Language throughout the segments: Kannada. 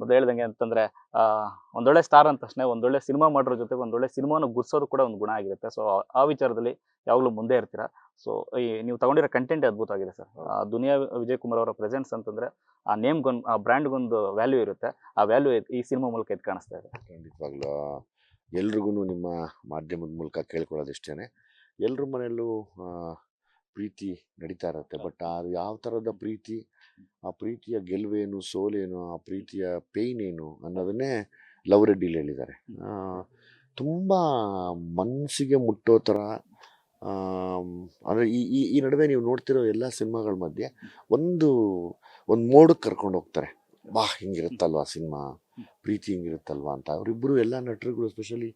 ಮೊದಲು ಹೇಳ್ದಂಗೆ ಅಂತಂದ್ರೆ ಆ ಒಂದೊಳ್ಳೆ ಸ್ಟಾರ್ ಅಂದ ತಕ್ಷಣ ಒಂದೊಳ್ಳೆ ಸಿನಿಮಾ ಮಾಡೋರ ಜೊತೆಗೆ ಒಂದೊಳ್ಳೆ ಸಿನಿಮಾನ ಗುರ್ಸೋದು ಕೂಡ ಒಂದು ಗುಣ ಆಗಿರುತ್ತೆ. ಸೊ ಆ ವಿಚಾರದಲ್ಲಿ ಯಾವಾಗಲೂ ಮುಂದೆ ಇರ್ತೀರಾ. ಸೊ ಈ ನೀವು ತಗೊಂಡಿರೋ ಕಂಟೆಂಟ್ ಅದ್ಭುತವಾಗಿದೆ ಸರ್. ದುನಿಯಾ ವಿಜಯ್ ಕುಮಾರ್ ಅವರ ಪ್ರೆಸೆನ್ಸ್ ಅಂತಂದ್ರೆ ಆ ನೇಮ್ಗೊಂದು ಆ ಬ್ರ್ಯಾಂಡ್ಗೊಂದು ವ್ಯಾಲ್ಯೂ ಇರುತ್ತೆ. ಆ ವ್ಯಾಲ್ಯೂ ಈ ಸಿನಿಮಾ ಮೂಲಕ ಎದ್ದು ಕಾಣಿಸ್ತಾ ಇದೆ. ಖಂಡಿತವಾಗ್ಲೂ ಎಲ್ರಿಗೂ ನಿಮ್ಮ ಮಾಧ್ಯಮದ ಮೂಲಕ ಕೇಳ್ಕೊಳ್ಳೋದಿಷ್ಟೇನೆ. ಎಲ್ರ ಮನೆಯಲ್ಲೂ ಪ್ರೀತಿ ನಡೀತಾ ಇರುತ್ತೆ. ಬಟ್ ಅದು ಯಾವ ಥರದ ಪ್ರೀತಿ, ಆ ಪ್ರೀತಿಯ ಗೆಲುವೇನು, ಸೋಲೇನು, ಆ ಪ್ರೀತಿಯ ಪೇಯ್ನ್ ಏನು ಅನ್ನೋದನ್ನೇ ಲವ್ ರೆಡ್ಡಿಲಿ ಹೇಳಿದ್ದಾರೆ. ತುಂಬ ಮನಸ್ಸಿಗೆ ಮುಟ್ಟೋ ಥರ. ಅಂದರೆ ಈ ನಡುವೆ ನೀವು ನೋಡ್ತಿರೋ ಎಲ್ಲ ಸಿನಿಮಾಗಳ ಮಧ್ಯೆ ಒಂದು ಮೋಡಕ್ಕೆ ಕರ್ಕೊಂಡು ಹೋಗ್ತಾರೆ. ಬಾ ಹಿಂಗಿರುತ್ತಲ್ವಾ ಸಿನಿಮಾ, ಪ್ರೀತಿ ಹಿಂಗಿರುತ್ತಲ್ವಾ ಅಂತ. ಅವರಿಬ್ಬರು ಎಲ್ಲ ನಟರುಗಳು, ಎಸ್ಪೆಷಲಿ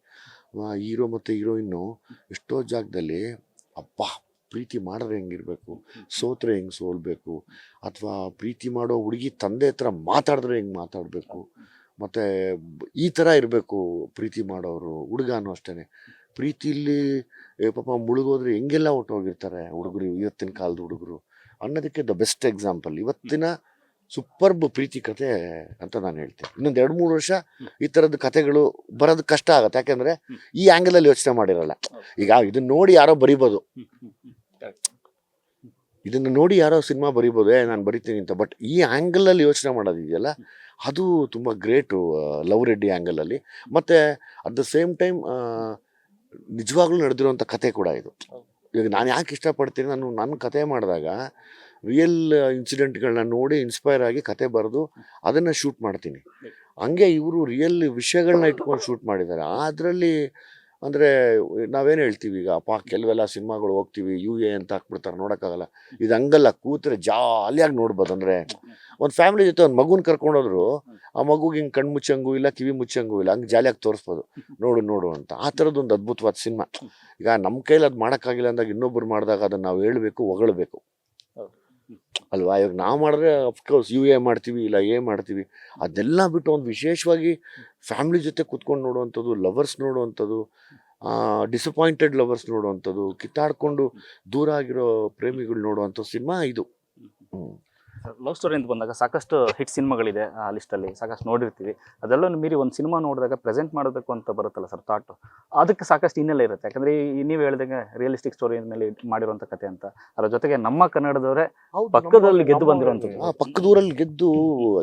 ಹೀರೋ ಮತ್ತು ಹೀರೋಯಿನ್ನು, ಎಷ್ಟೋ ಜಾಗದಲ್ಲಿ ಅಬ್ಬಾ ಪ್ರೀತಿ ಮಾಡಿದ್ರೆ ಹೆಂಗಿರಬೇಕು, ಸೋತ್ರೆ ಹೆಂಗೆ ಸೋಲ್ಬೇಕು, ಅಥವಾ ಪ್ರೀತಿ ಮಾಡೋ ಹುಡುಗಿ ತಂದೆ ಹತ್ರ ಮಾತಾಡಿದ್ರೆ ಹೆಂಗೆ ಮಾತಾಡಬೇಕು, ಮತ್ತು ಈ ಥರ ಇರಬೇಕು ಪ್ರೀತಿ ಮಾಡೋರು. ಹುಡುಗನೂ ಅಷ್ಟೇ, ಪ್ರೀತಿಲಿ ಪಾಪ ಮುಳುಗೋದ್ರೆ ಹೆಂಗೆಲ್ಲ ಹೊಟ್ಟೋಗಿರ್ತಾರೆ ಹುಡುಗರು, ಇವತ್ತಿನ ಕಾಲದ ಹುಡುಗರು ಅನ್ನೋದಕ್ಕೆ ದ ಬೆಸ್ಟ್ ಎಕ್ಸಾಂಪಲ್ ಇವತ್ತಿನ ಸೂಪರ್ಬ್ ಪ್ರೀತಿ ಕತೆ ಅಂತ ನಾನು ಹೇಳ್ತೀನಿ. ಇನ್ನೊಂದು 2-3 ವರ್ಷ ಈ ಥರದ ಕತೆಗಳು ಬರೋದು ಕಷ್ಟ ಆಗುತ್ತೆ. ಯಾಕೆಂದರೆ ಈ ಆ್ಯಂಗಲಲ್ಲಿ ಯೋಚನೆ ಮಾಡಿರಲ್ಲ. ಈಗ ಇದನ್ನ ನೋಡಿ ಯಾರೋ ಬರಿಬೋದು, ಇದನ್ನು ನೋಡಿ ಯಾರೋ ಸಿನಿಮಾ ಬರಿಬೋದು, ನಾನು ಬರಿತೀನಿ ಅಂತ. ಬಟ್ ಈ ಆ್ಯಂಗಲಲ್ಲಿ ಯೋಚನೆ ಮಾಡೋದಿದೆಯಲ್ಲ, ಅದು ತುಂಬ ಗ್ರೇಟು ಲವ್ ರೆಡ್ಡಿ ಆ್ಯಂಗಲಲ್ಲಿ. ಮತ್ತು ಅಟ್ ದ ಸೇಮ್ ಟೈಮ್ ನಿಜವಾಗ್ಲೂ ನಡೆದಿರುವಂಥ ಕತೆ ಕೂಡ ಇದು. ಈಗ ನಾನು ಯಾಕೆ ಇಷ್ಟಪಡ್ತೀನಿ, ನನ್ನ ಕತೆ ಮಾಡಿದಾಗ ರಿಯಲ್ ಇನ್ಸಿಡೆಂಟ್ಗಳನ್ನ ನೋಡಿ ಇನ್ಸ್ಪೈರ್ ಆಗಿ ಕತೆ ಬರೆದು ಅದನ್ನು ಶೂಟ್ ಮಾಡ್ತೀನಿ. ಹಂಗೆ ಇವರು ರಿಯಲ್ ವಿಷಯಗಳನ್ನ ಇಟ್ಕೊಂಡು ಶೂಟ್ ಮಾಡಿದ್ದಾರೆ. ಅದರಲ್ಲಿ ಅಂದರೆ ನಾವೇನು ಹೇಳ್ತೀವಿ, ಈಗ ಅಪ್ಪ ಕೆಲವೆಲ್ಲ ಸಿನಿಮಾಗಳು ಹೋಗ್ತೀವಿ UA ಅಂತ ಹಾಕ್ಬಿಡ್ತಾರೆ, ನೋಡೋಕ್ಕಾಗಲ್ಲ. ಇದು ಹಂಗಲ್ಲ, ಕೂತ್ರೆ ಜಾಲಿಯಾಗಿ ನೋಡ್ಬೋದು. ಅಂದರೆ ಒಂದು ಫ್ಯಾಮಿಲಿ ಜೊತೆ ಒಂದು ಮಗುನ ಕರ್ಕೊಂಡೋದ್ರು, ಆ ಮಗುಗೆ ಹಿಂಗೆ ಕಣ್ಣು ಮುಚ್ಚಂಗೂ ಇಲ್ಲ, ಕಿವಿ ಮುಚ್ಚಂಗೂ ಇಲ್ಲ, ಹಂಗೆ ಜಾಲಿಯಾಗಿ ತೋರಿಸ್ಬೋದು, ನೋಡು ಅಂತ. ಆ ಥರದ್ದೊಂದು ಅದ್ಭುತವಾದ ಸಿನಿಮಾ. ಈಗ ನಮ್ಮ ಕೈಲಿ ಅದು ಮಾಡೋಕ್ಕಾಗಿಲ್ಲ ಅಂದಾಗ ಇನ್ನೊಬ್ಬರು ಮಾಡಿದಾಗ ಅದನ್ನು ನಾವು ಹೇಳಬೇಕು, ಹೊಗಳಬೇಕು ಅಲ್ವಾ. ಇವಾಗ ನಾವು ಮಾಡಿದ್ರೆ ಅಫ್ಕೋರ್ಸ್ UA ಮಾಡ್ತೀವಿ, ಇಲ್ಲ ಮಾಡ್ತೀವಿ. ಅದೆಲ್ಲ ಬಿಟ್ಟು ಒಂದು ವಿಶೇಷವಾಗಿ ಫ್ಯಾಮಿಲಿ ಜೊತೆ ಕೂತ್ಕೊಂಡು ನೋಡುವಂಥದ್ದು, ಲವರ್ಸ್ ನೋಡುವಂಥದ್ದು, ಡಿಸಪಾಯಿಂಟೆಡ್ ಲವರ್ಸ್ ನೋಡುವಂಥದ್ದು, ಕಿತ್ತಾಡ್ಕೊಂಡು ದೂರ ಆಗಿರೋ ಪ್ರೇಮಿಗಳು ನೋಡುವಂಥ ಸಿನಿಮಾ ಇದು. ಲವ್ ಸ್ಟೋರಿ ಅಂತ ಬಂದಾಗ ಸಾಕಷ್ಟು ಹಿಟ್ ಸಿನಿಮಾಗಳಿದೆ ಆ ಲಿಸ್ಟಲ್ಲಿ, ಸಾಕಷ್ಟು ನೋಡಿರ್ತೀವಿ. ಅದೆಲ್ಲೂ ಮೀರಿ ಒಂದು ಸಿನಿಮಾ ನೋಡಿದಾಗ ಪ್ರೆಸೆಂಟ್ ಮಾಡಬೇಕು ಅಂತ ಬರುತ್ತಲ್ಲ ಸರ್ ಥಾಟು, ಅದಕ್ಕೆ ಸಾಕಷ್ಟು ಹಿನ್ನೆಲೆ ಇರುತ್ತೆ. ಯಾಕಂದರೆ ನೀವು ಹೇಳಿದಂಗೆ ರಿಯಲಿಸ್ಟಿಕ್ ಸ್ಟೋರಿ ಮೇಲೆ ಮಾಡಿರುವಂಥ ಕತೆ ಅಂತ, ಅದರ ಜೊತೆಗೆ ನಮ್ಮ ಕನ್ನಡದವರೇ ಪಕ್ಕದಲ್ಲಿ ಗೆದ್ದು ಬಂದಿರುವಂಥದ್ದು, ಪಕ್ಕದೂರಲ್ಲಿ ಗೆದ್ದು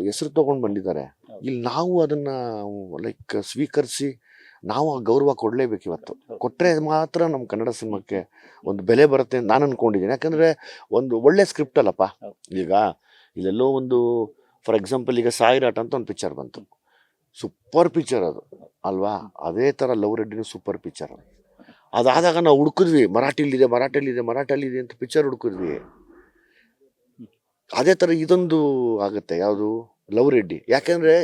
ಹೆಸರು ತೊಗೊಂಡು ಬಂದಿದ್ದಾರೆ. ಇಲ್ಲಿ ನಾವು ಅದನ್ನು ಲೈಕ್ ಸ್ವೀಕರಿಸಿ ನಾವು ಆ ಗೌರವ ಕೊಡಲೇಬೇಕು. ಇವತ್ತು ಕೊಟ್ಟರೆ ಮಾತ್ರ ನಮ್ಮ ಕನ್ನಡ ಸಿನಿಮಾಕ್ಕೆ ಒಂದು ಬೆಲೆ ಬರುತ್ತೆ ಅಂತ ನಾನು ಅಂದ್ಕೊಂಡಿದ್ದೀನಿ. ಯಾಕಂದರೆ ಒಂದು ಒಳ್ಳೆ ಸ್ಕ್ರಿಪ್ಟ್ ಅಲ್ಲಪ್ಪ. ಈಗ ಇಲ್ಲೆಲ್ಲೋ ಒಂದು ಫಾರ್ ಎಕ್ಸಾಂಪಲ್ ಈಗ ಸಾಯಿರಾಟ ಅಂತ ಒಂದು ಪಿಕ್ಚರ್ ಬಂತು, ಸೂಪರ್ ಪಿಕ್ಚರ್ ಅದು ಅಲ್ವಾ. ಅದೇ ಥರ ಲವ್ ರೆಡ್ಡಿನೂ ಸೂಪರ್ ಪಿಕ್ಚರ್. ಅದಾದಾಗ ನಾವು ಹುಡುಕಿದ್ವಿ, ಮರಾಠಿಯಲ್ಲಿದೆ ಅಂತ ಪಿಕ್ಚರ್ ಹುಡುಕಿದ್ವಿ. ಅದೇ ಥರ ಇದೊಂದು ಆಗುತ್ತೆ, ಯಾವುದು ಲವ್ ರೆಡ್ಡಿ. ಯಾಕೆಂದರೆ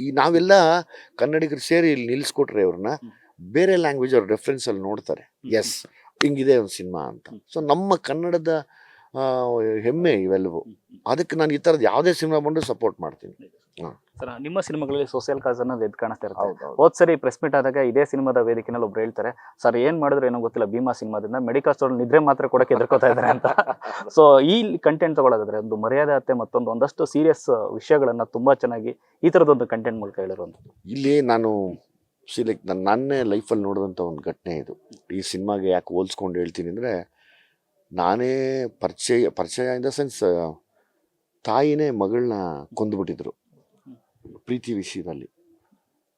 ಈ ನಾವೆಲ್ಲ ಕನ್ನಡಿಗರು ಸೇರಿ ಇಲ್ಲಿ ನಿಲ್ಲಿಸ್ಕೊಟ್ರೆ ಅವ್ರನ್ನ ಬೇರೆ ಲ್ಯಾಂಗ್ವೇಜ್ ಅವ್ರ ರೆಫರೆನ್ಸಲ್ಲಿ ನೋಡ್ತಾರೆ, ಎಸ್ ಹಿಂಗಿದೆ ಒಂದು ಸಿನಿಮಾ ಅಂತ. ಸೊ ನಮ್ಮ ಕನ್ನಡದ ಹೆಮ್ಮೆ ಇವೆಲ್ಲವೂ. ಅದಕ್ಕೆ ನಾನು ಈ ಥರದ್ದು ಯಾವುದೇ ಸಿನಿಮಾ ಬಂದು ಸಪೋರ್ಟ್ ಮಾಡ್ತೀನಿ. ಸರ್, ನಿಮ್ಮ ಸಿನಿಮಾಗಳಲ್ಲಿ ಸೋಷಿಯಲ್ ಕಾಸ್ ಅನ್ನೋದು ಎದ್ದು ಕಾಣಿಸ್ತಾ ಇರುತ್ತೆ. ಹೋದ್ ಸರಿ ಪ್ರೆಸ್ ಮೀಟ್ ಆದಾಗ ಇದೇ ಸಿನಿಮಾದ ವೇದಿಕೆನಲ್ಲಿ ಒಬ್ರು ಹೇಳ್ತಾರೆ, ಸರ್ ಏನ್ ಮಾಡಿದ್ರು ಏನೋ ಗೊತ್ತಿಲ್ಲ, ಭೀಮಾ ಸಿನಿಮಾದಿಂದ ಮೆಡಿಕಲ್ ಸ್ಟೋರ್ ನಿದ್ರೆ ಮಾತ್ರ ಕೊಡಕ್ಕೆ ಎದುರ್ಕೋತಾ ಇದ್ದಾರೆ ಅಂತ. ಸೊ ಈ ಕಂಟೆಂಟ್ ತಗೊಳ್ಳೋದಾದ್ರೆ ಒಂದು ಮರ್ಯಾದೆ ಅತ್ತೆ ಮತ್ತೊಂದು ಒಂದಷ್ಟು ಸೀರಿಯಸ್ ವಿಷಯಗಳನ್ನ ತುಂಬಾ ಚೆನ್ನಾಗಿ ಈ ತರದೊಂದು ಕಂಟೆಂಟ್ ಮೂಲಕ ಹೇಳಿರುವಂಥದ್ದು. ಇಲ್ಲಿ ನಾನು ಲೈಕ್ ನನ್ನೇ ಲೈಫಲ್ಲಿ ನೋಡಿದಂಥ ಒಂದು ಘಟನೆ ಇದು. ಈ ಸಿನಿಮಾಗೆ ಯಾಕೆ ಹೋಲ್ಸ್ಕೊಂಡು ಹೇಳ್ತೀನಿ ಅಂದರೆ, ನಾನೇ ಪರಿಚಯ ಇನ್ ದ ಸೆನ್ಸ್ ತಾಯಿನೇ ಮಗಳನ್ನ ಕೊಂದುಬಿಟ್ಟಿದ್ರು ಪ್ರೀತಿ ವಿಷಯದಲ್ಲಿ.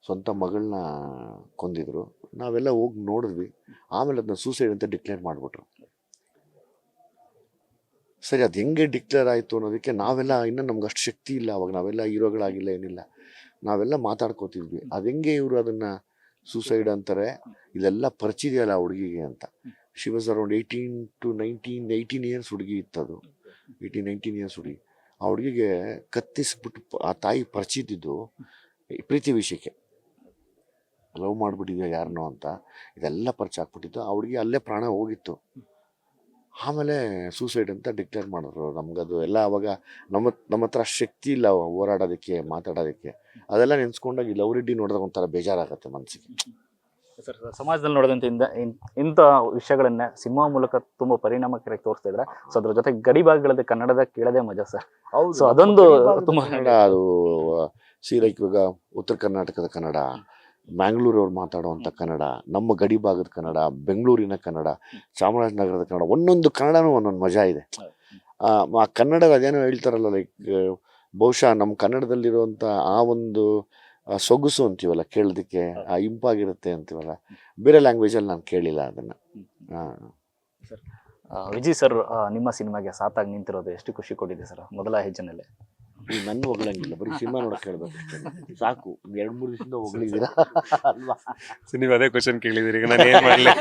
ಸ್ವಂತ ಮಗಳನ್ನ ಕೊಂದಿದ್ರು. ನಾವೆಲ್ಲ ಹೋಗಿ ನೋಡಿದ್ವಿ. ಆಮೇಲೆ ಅದನ್ನ ಸೂಸೈಡ್ ಅಂತ ಡಿಕ್ಲೇರ್ ಮಾಡಿಬಿಟ್ರು. ಸರಿ, ಅದು ಹೆಂಗೆ ಡಿಕ್ಲೇರ್ ಆಯಿತು ಅನ್ನೋದಕ್ಕೆ ನಾವೆಲ್ಲ ಇನ್ನೂ ನಮ್ಗೆ ಅಷ್ಟು ಶಕ್ತಿ ಇಲ್ಲ. ಅವಾಗ ನಾವೆಲ್ಲ ಹೀರೋಗಳಾಗಿಲ್ಲ, ಏನಿಲ್ಲ. ನಾವೆಲ್ಲ ಮಾತಾಡ್ಕೋತಿದ್ವಿ, ಅದು ಹೆಂಗೆ ಇವರು ಅದನ್ನು ಸೂಸೈಡ್ ಅಂತಾರೆ, ಇದೆಲ್ಲ ಪರಿಚಿದೆಯಲ್ಲ ಆ ಹುಡುಗಿಗೆ ಅಂತ. ಶಿ ವಾಸ್ ಅರೌಂಡ್ 18 ಇಯರ್ಸ್ ಹುಡುಗಿ ಇತ್ತದು. 18-19 ಇಯರ್ಸ್ ಹುಡುಗಿ. ಆ ಹುಡುಗಿಗೆ ಕತ್ತಿಸ್ಬಿಟ್ಟು ಆ ತಾಯಿ ಪರಿಚಿತಿದ್ದು ಪ್ರೀತಿ ವಿಷಯಕ್ಕೆ. ಲವ್ ಮಾಡಿಬಿಟ್ಟಿದ್ಯಾ ಯಾರನ್ನೋ ಅಂತ, ಇದೆಲ್ಲ ಪರಿಚಯ ಆಗ್ಬಿಟ್ಟಿತ್ತು. ಆ ಹುಡುಗಿ ಅಲ್ಲೇ ಪ್ರಾಣ ಹೋಗಿತ್ತು. ಆಮೇಲೆ ಸೂಸೈಡ್ ಅಂತ ಡಿಕ್ಲೇರ್ ಮಾಡಿದ್ರು. ನಮಗದು ಎಲ್ಲ ಅವಾಗ ನಮ್ಮ ಹತ್ರ ಶಕ್ತಿ ಇಲ್ಲ ಹೋರಾಡೋದಕ್ಕೆ, ಮಾತಾಡೋದಕ್ಕೆ. ಅದೆಲ್ಲ ನೆನೆಸ್ಕೊಂಡಾಗ ಈ ಲವ್ ರೆಡ್ಡಿ ನೋಡಿದಾಗ ಒಂಥರ ಬೇಜಾರಾಗುತ್ತೆ ಮನಸ್ಸಿಗೆ. ಸರ್, ಸಮಾಜದಲ್ಲಿ ನೋಡೋದಂತ ಇಂಥ ವಿಷಯಗಳನ್ನ ಸಿನಿಮಾ ಮೂಲಕ ತುಂಬಾ ಪರಿಣಾಮಕಾರಿಯಾಗಿ ತೋರಿಸ್ತಾ ಇದ್ರೆ. ಸೊ ಅದ್ರ ಜೊತೆ ಗಡಿ ಭಾಗಗಳದ್ದು ಕನ್ನಡದ ಕೇಳದೆ ಮಜಾ ಸರ್. ಸೊ ಅದೊಂದು ತುಂಬಾ ಅದು ಲೈಕ್ ಇವಾಗ ಉತ್ತರ ಕರ್ನಾಟಕದ ಕನ್ನಡ, ಮ್ಯಾಂಗ್ಳೂರವ್ರು ಮಾತಾಡುವಂಥ ಕನ್ನಡ, ನಮ್ಮ ಗಡಿ ಭಾಗದ ಕನ್ನಡ, ಬೆಂಗಳೂರಿನ ಕನ್ನಡ, ಚಾಮರಾಜನಗರದ ಕನ್ನಡ, ಒಂದೊಂದು ಕನ್ನಡನೂ ಒಂದೊಂದು ಮಜಾ ಇದೆ. ಆ ಕನ್ನಡದ ಅದೇನೋ ಹೇಳ್ತಾರಲ್ಲ, ಲೈಕ್ ಬಹುಶಃ ನಮ್ಮ ಕನ್ನಡದಲ್ಲಿರುವಂಥ ಆ ಒಂದು ಸೊಗಸು ಅಂತೀವಲ್ಲ ಕೇಳೋದಕ್ಕೆ, ಆ ಇಂಪಾಗಿರುತ್ತೆ ಅಂತೀವಲ್ಲ, ಬೇರೆ ಲ್ಯಾಂಗ್ವೇಜಲ್ಲಿ ನಾನು ಕೇಳಿಲ್ಲ ಅದನ್ನು. ವಿಜಯ್ ಸರ್ ನಿಮ್ಮ ಸಿನಿಮಾಗೆ ಸಾತಾಗಿ ನಿಂತಿರೋದು ಎಷ್ಟು ಖುಷಿ ಕೊಟ್ಟಿದೆ ಸರ್ ಮೊದಲ ಹೆಜ್ಜೆನಲ್ಲೇ? ನನ್ನ ಹೊಗಳಂಗಿಲ್ಲ, ಬರೀ ಸಿನಿಮಾ ನೋಡಕ್ ಹೇಳ್ಬೇಕು ಸಾಕು. 2-3 ದಿವಸದಿಂದ ಹೊಗಳಿದ್ದೀರಾ ಅಲ್ವಾ? ನೀವು ಅದೇ ಕ್ವಶನ್ ಕೇಳಿದಿರಿ, ಈಗ ನಾನು ಏನ್ ಮಾಡಲಿ?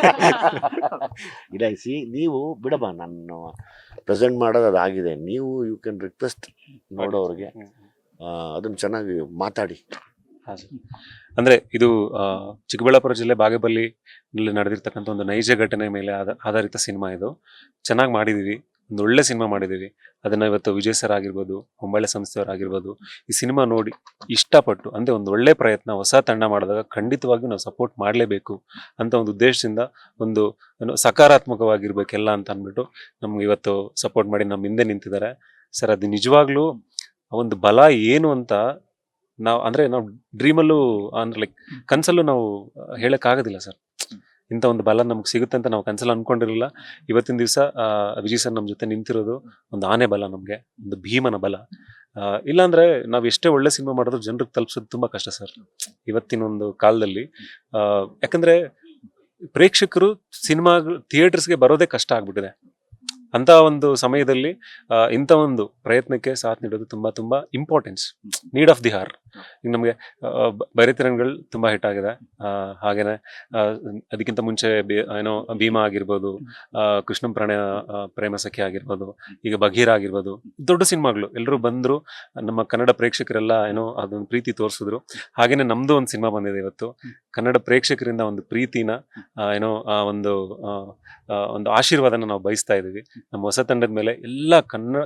ಇಲ್ಲ, ನೀವು ಬಿಡಬಾ, ನಾನು ಪ್ರೆಸೆಂಟ್ ಮಾಡೋದು ಅದಾಗಿದೆ. ನೀವು ಯು ಕ್ಯಾನ್ ರಿಕ್ವೆಸ್ಟ್ ನೋಡೋರಿಗೆ, ಅದನ್ನ ಚೆನ್ನಾಗಿ ಮಾತಾಡಿ. ಅಂದ್ರೆ ಇದು ಚಿಕ್ಕಬಳ್ಳಾಪುರ ಜಿಲ್ಲೆ ಬಾಗೇಪಲ್ಲಿನಲ್ಲಿ ನಡೆದಿರ್ತಕ್ಕಂಥ ಒಂದು ನೈಜ ಘಟನೆ ಮೇಲೆ ಆಧಾರಿತ ಸಿನಿಮಾ. ಇದು ಚೆನ್ನಾಗಿ ಮಾಡಿದೀವಿ, ಒಂದು ಒಳ್ಳೆ ಸಿನಿಮಾ ಮಾಡಿದೀವಿ. ಅದನ್ನ ಇವತ್ತು ವಿಜಯ್ ಸರ್ ಆಗಿರ್ಬೋದು, ಹೊಂಬಾಳೆ ಸಂಸ್ಥೆಯವರಾಗಿರ್ಬೋದು, ಈ ಸಿನಿಮಾ ನೋಡಿ ಇಷ್ಟಪಟ್ಟು, ಅಂದ್ರೆ ಒಂದು ಒಳ್ಳೆ ಪ್ರಯತ್ನ ಹೊಸ ತಂಡ ಮಾಡಿದಾಗ ಖಂಡಿತವಾಗಿಯೂ ನಾವು ಸಪೋರ್ಟ್ ಮಾಡಲೇಬೇಕು ಅಂತ ಒಂದು ಉದ್ದೇಶದಿಂದ, ಒಂದು ಸಕಾರಾತ್ಮಕವಾಗಿರ್ಬೇಕೆಲ್ಲ ಅಂತ ಅಂದ್ಬಿಟ್ಟು ನಮ್ಗೆ ಇವತ್ತು ಸಪೋರ್ಟ್ ಮಾಡಿ ನಮ್ಮ ಹಿಂದೆ ನಿಂತಿದ್ದಾರೆ ಸರ್. ಅದು ನಿಜವಾಗ್ಲೂ ಒಂದು ಬಲ ಏನು ಅಂತ ನಾವು ಡ್ರೀಮಲ್ಲೂ ಅಂದ್ರೆ ಲೈಕ್ ಕನ್ಸಲ್ಲೂ ನಾವು ಹೇಳಕ್ಕಾಗೋದಿಲ್ಲ ಸರ್. ಇಂಥ ಒಂದು ಬಲ ನಮ್ಗೆ ಸಿಗುತ್ತೆ ಅಂತ ನಾವು ಕನ್ಸಲ್ಲಿ ಅನ್ಕೊಂಡಿರಲಿಲ್ಲ. ಇವತ್ತಿನ ದಿವಸ ವಿಜಯ್ ಸರ್ ನಮ್ಮ ಜೊತೆ ನಿಂತಿರೋದು ಒಂದು ಆನೆ ಬಲ, ನಮಗೆ ಒಂದು ಭೀಮನ ಬಲ. ಇಲ್ಲಾಂದ್ರೆ ನಾವು ಎಷ್ಟೇ ಒಳ್ಳೆ ಸಿನಿಮಾ ಮಾಡಿದ್ರು ಜನರಿಗೆ ತಲುಪಿಸೋದು ತುಂಬಾ ಕಷ್ಟ ಸರ್ ಇವತ್ತಿನ ಒಂದು ಕಾಲದಲ್ಲಿ. ಯಾಕಂದ್ರೆ ಪ್ರೇಕ್ಷಕರು ಸಿನಿಮಾ ಥಿಯೇಟರ್ಸ್ಗೆ ಬರೋದೇ ಕಷ್ಟ ಆಗ್ಬಿಟ್ಟಿದೆ. ಅಂತ ಒಂದು ಸಮಯದಲ್ಲಿ ಇಂಥ ಒಂದು ಪ್ರಯತ್ನಕ್ಕೆ ಸಾಥ್ ನೀಡೋದು ತುಂಬಾ ತುಂಬಾ ಇಂಪಾರ್ಟೆನ್ಸ್, ನೀಡ್ ಆಫ್ ದಿ ಹಾರ್. ಈಗ ನಮಗೆ ಬೈರತಿರನ್ಗಳು ತುಂಬಾ ಹಿಟ್ ಆಗಿದೆ. ಹಾಗೇನೆ ಅದಕ್ಕಿಂತ ಮುಂಚೆ ಏನೋ ಭೀಮಾ ಆಗಿರ್ಬೋದು, ಕೃಷ್ಣಂ ಪ್ರೇಮ ಸಖಿ ಆಗಿರ್ಬೋದು, ಈಗ ಬಘೀರ ಆಗಿರ್ಬೋದು, ದೊಡ್ಡ ಸಿನಿಮಾಗಳು ಎಲ್ಲರೂ ಬಂದ್ರು, ನಮ್ಮ ಕನ್ನಡ ಪ್ರೇಕ್ಷಕರೆಲ್ಲ ಏನೋ ಅದೊಂದು ಪ್ರೀತಿ ತೋರಿಸಿದ್ರು. ಹಾಗೇನೆ ನಮ್ದು ಒಂದು ಸಿನಿಮಾ ಬಂದಿದೆ ಇವತ್ತು. ಕನ್ನಡ ಪ್ರೇಕ್ಷಕರಿಂದ ಒಂದು ಪ್ರೀತಿನ ಏನೋ ಒಂದು ಆಶೀರ್ವಾದನ ನಾವು ಬಯಸ್ತಾ ಇದೀವಿ ನಮ್ಮ ಹೊಸ ತಂಡದ ಮೇಲೆ. ಎಲ್ಲ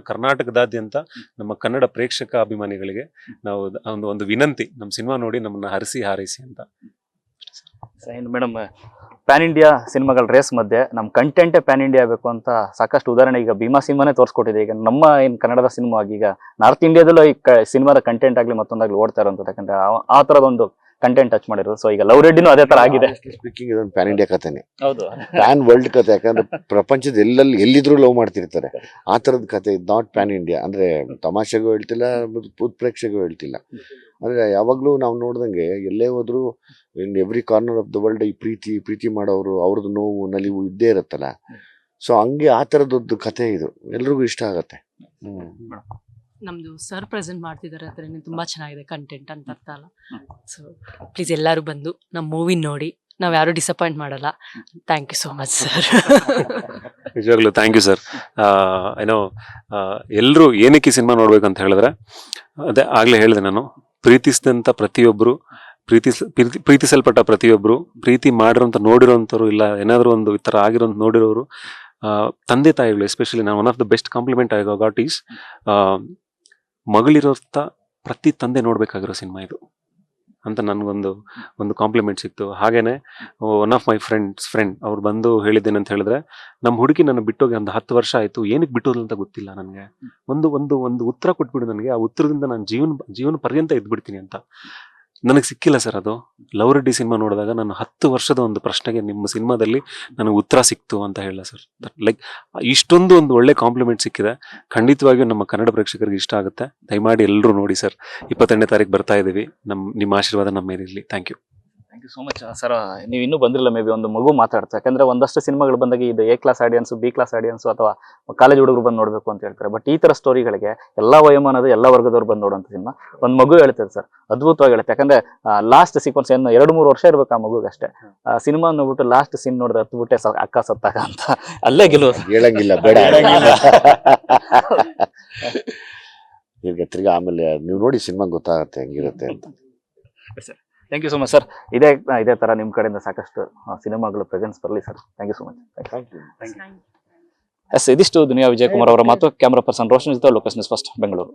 ಕರ್ನಾಟಕದಾದ್ಯಂತ ನಮ್ಮ ಕನ್ನಡ ಪ್ರೇಕ್ಷಕ ಅಭಿಮಾನಿಗಳಿಗೆ ನಾವು ಒಂದು ವಿನಂತಿ, ನಮ್ಮ ಸಿನಿಮಾ ನೋಡಿ ನಮ್ಮನ್ನ ಹರಿಸಿ ಹಾರೈಸಿ ಅಂತ. ಮೇಡಮ್, ಪ್ಯಾನ್ ಇಂಡಿಯಾ ಸಿನಿಮಾಗಳ ರೇಸ್ ಮಧ್ಯೆ ನಮ್ಮ ಕಂಟೆಂಟೇ ಪ್ಯಾನ್ ಇಂಡಿಯಾ ಬೇಕು ಅಂತ ಸಾಕಷ್ಟು ಉದಾಹರಣೆ ಈಗ ಭೀಮಾ ಸಿನಿಮಾನೇ ತೋರಿಸ್ಕೊಟ್ಟಿದೆ. ಈಗ ನಮ್ಮ ಏನು ಕನ್ನಡದ ಸಿನಿಮಾ ಆಗಿ ಈಗ ನಾರ್ತ್ ಇಂಡಿಯಾದಲ್ಲೂ ಈ ಸಿನಿಮಾದ ಕಂಟೆಂಟ್ ಆಗಲಿ ಮತ್ತೊಂದಾಗ್ಲಿ ಓಡ್ತಾ ಇರೋಂಥ, ಯಾಕಂದ್ರೆ ಆ ಥರದೊಂದು ಕಂಟೆಂಟ್ ಟಚ್ ಮಾಡಿರೋದು. ಸೊ ಈಗ ಲವ್ ರೆಡ್ಡಿನೂ ಅದೇ ತರ ಆಗಿದೆ. ಸ್ಪೀಕಿಂಗ್ ಇದೊಂದು ಪ್ಯಾನ್ ಇಂಡಿಯಾ ಕಥೆನೆ, ಹೌದು, ಪ್ಯಾನ್ ವರ್ಲ್ಡ್ ಕಥೆ. ಯಾಕಂದ್ರೆ ಪ್ರಪಂಚದ ಎಲ್ಲಿದ್ರು ಲವ್ ಮಾಡ್ತಿರ್ತಾರೆ. ಆ ತರದ ಕಥೆ, ನಾಟ್ ಪ್ಯಾನ್ ಇಂಡಿಯಾ. ಅಂದ್ರೆ ತಮಾಷೆಗೂ ಹೇಳ್ತಿಲ್ಲ, ಉತ್ಪ್ರೇಕ್ಷೆಗೂ ಹೇಳ್ತಿಲ್ಲ. ಅಂದ್ರೆ ಯಾವಾಗ್ಲೂ ನಾವು ನೋಡ್ದಂಗೆ ಎಲ್ಲೇ ಹೋದ್ರು in every corner of the world ಈ ಪ್ರೀತಿ ಮಾಡೋರು, ಅವ್ರದ್ದು ನೋವು ನಲಿವು ಇದ್ದೇ ಇರುತ್ತಲ್ಲ. ಸೊ ಹಂಗೆ ಆ ತರದೊಂದು ಕಥೆ ಇದು, ಎಲ್ರಿಗೂ ಇಷ್ಟ ಆಗತ್ತೆ. ನಮ್ದು ಸರ್ ಪ್ರೆಸೆಂಟ್ ಮಾಡ್ತಿದ್ದಾರೆ ಅದ್ರ ತುಂಬಾ ಚೆನ್ನಾಗಿದೆ ಕಂಟೆಂಟ್ ಅಂತ ಅರ್ಥ ಅಲ್ಲ. ಸೊ ಪ್ಲೀಸ್ ಎಲ್ಲರೂ ಬಂದು ನಮ್ಮ ಮೂವಿ ನೋಡಿ, ನಾವ್ ಯಾರು ಡಿಸಪಾಯಿಂಟ್ ಮಾಡಲ್ಲ. Thank you so much sir. ನಿಜವಾಗ್ಲೂ ಥ್ಯಾಂಕ್ ಯು ಸರ್. ಏನೋ ಎಲ್ಲರೂ ಏನಕ್ಕೆ ಸಿನಿಮಾ ನೋಡ್ಬೇಕು ಅಂತ ಹೇಳಿದ್ರೆ, ಅದೇ ಆಗ್ಲೇ ಹೇಳಿದೆ ನಾನು, ಪ್ರೀತಿಸಿದಂತ ಪ್ರತಿಯೊಬ್ರು, ಪ್ರೀತಿಸಲ್ಪಟ್ಟ ಪ್ರತಿಯೊಬ್ರು, ಪ್ರೀತಿ ಮಾಡಿರೋಂಥ ನೋಡಿರೋಂಥವ್ರು, ಇಲ್ಲ ಏನಾದ್ರು ಒಂದು ಈ ತರ ಆಗಿರೋಂಥ ನೋಡಿರೋರು ತಂದೆ ತಾಯಿಗಳು. ಎಸ್ಪೆಷಲಿ ನಾನು one of the best compliment I got is, ಮಗಳಿರೋಂಥ ಪ್ರತಿ ತಂದೆ ನೋಡ್ಬೇಕಾಗಿರೋ ಸಿನಿಮಾ ಇದು ಅಂತ ನನಗೊಂದು ಕಾಂಪ್ಲಿಮೆಂಟ್ ಸಿಕ್ತು. ಹಾಗೇನೆ ಒನ್ ಆಫ್ ಮೈ ಫ್ರೆಂಡ್ ಅವ್ರು ಬಂದು ಹೇಳಿದ್ದೇನೆ ಅಂತ ಹೇಳಿದ್ರೆ, ನಮ್ಮ ಹುಡುಗಿ ನನ್ನ ಬಿಟ್ಟೋಗಿ ಒಂದು 10 ವರ್ಷ ಆಯ್ತು, ಏನಕ್ಕೆ ಬಿಟ್ಟೋದು ಅಂತ ಗೊತ್ತಿಲ್ಲ ನನಗೆ, ಒಂದು ಉತ್ತರ ಕೊಟ್ಬಿಡು ನನಗೆ, ಆ ಉತ್ತರದಿಂದ ನಾನು ಜೀವನ ಪರ್ಯಂತ ಇದ್ಬಿಡ್ತೀನಿ ಅಂತ. ನನಗೆ ಸಿಕ್ಕಿಲ್ಲ ಸರ್ ಅದು. ಲವ್ ರೆಡ್ಡಿ ಸಿನಿಮಾ ನೋಡಿದಾಗ ನಾನು 10 ವರ್ಷದ ಒಂದು ಪ್ರಶ್ನೆಗೆ ನಿಮ್ಮ ಸಿನಿಮಾದಲ್ಲಿ ನನಗೆ ಉತ್ತರ ಸಿಕ್ತು ಅಂತ ಹೇಳ ಸರ್. ಲೈಕ್ ಇಷ್ಟೊಂದು ಒಂದು ಒಳ್ಳೆ ಕಾಂಪ್ಲಿಮೆಂಟ್ ಸಿಕ್ಕಿದೆ. ಖಂಡಿತವಾಗಿಯೂ ನಮ್ಮ ಕನ್ನಡ ಪ್ರೇಕ್ಷಕರಿಗೆ ಇಷ್ಟ ಆಗುತ್ತೆ. ದಯಮಾಡಿ ಎಲ್ಲರೂ ನೋಡಿ ಸರ್. 22ನೇ ತಾರೀಕು ಬರ್ತಾ ಇದೀವಿ. ನಿಮ್ಮ ಆಶೀರ್ವಾದ ನಮ್ಮ ಮೇಲೆ ಇರಲಿ. Thank you so much sir. ನೀವು ಇನ್ನೂ ಬಂದಿರಲ್ಲ, ಮೇ ಬಿ ಒಂದು ಮಗು ಮಾತಾಡ್ತಾರೆ. ಯಾಕಂದ್ರೆ ಒಂದಷ್ಟು ಸಿನಿಮಾಗಳು ಬಂದಾಗ ಇದು A class audience, B class audience ಅಥವಾ ಕಾಲೇಜ್ ಹುಡುಗರು ಬಂದು ನೋಡ್ಬೇಕು ಅಂತ ಹೇಳ್ತಾರೆ. ಬಟ್ ಈ ತರ ಸ್ಟೋರಿಗಳಿಗೆ ಎಲ್ಲಾ ವಯೋಮಾನದ ಎಲ್ಲಾ ವರ್ಗದವ್ರು ಬಂದು ನೋಡುವಂತ ಸಿನಿಮಾ. ಒಂದು ಮಗು ಹೇಳ್ತಾರೆ ಸರ್, ಅದ್ಭುತವಾಗಿ ಹೇಳುತ್ತೆ. ಯಾಕಂದ್ರೆ ಲಾಸ್ಟ್ ಸೀಕ್ವೆನ್ಸ್ ಏನು 2-3 ವರ್ಷ ಇರ್ಬೇಕು ಆ ಮಗುಗೆ ಅಷ್ಟೇ. ಸಿನಿಮಾ ನೋಡ್ಬಿಟ್ಟು ಲಾಸ್ಟ್ ಸೀನ್ ನೋಡಿದ್ರೆ ಹತ್ಬಿಟ್ಟೆ ಅಕ್ಕ ಸತ್ತಾಗ ಅಂತ ಅಲ್ಲೇ ಗೆಲುವು. ಹೇಳಂಗಿಲ್ಲ, ಬೇಡ. ಈಗ ತಿರ್ಗಾ ಆಮೇಲೆ ನೀವು ನೋಡಿ ಸಿನಿಮಾ ಗೊತ್ತಾಗತ್ತೆ ಹೆಂಗಿರುತ್ತೆ ಅಂತ. Thank you so much sir. ಇದೇ ತರ ನಿಮ್ಮ ಕಡೆಯಿಂದ ಸಾಕಷ್ಟು ಸಿನಿಮಾಗಳು ಪ್ರೆಸೆನ್ಸ್ ಬರಲಿ ಸರ್. Thank you so much. Yes, ಇದಿಷ್ಟು ದುನಿಯಾ ವಿಜಯ್ ಕುಮಾರ್ ಅವರ ಮಾತು. ಕ್ಯಾಮರಾ ಪರ್ಸನ್ ರೋಷನ್ ಜೊತೆ ಲೋಕೇಶ್ ನ್ಯೂಸ್ ಫಸ್ಟ್, ಬೆಂಗಳೂರು.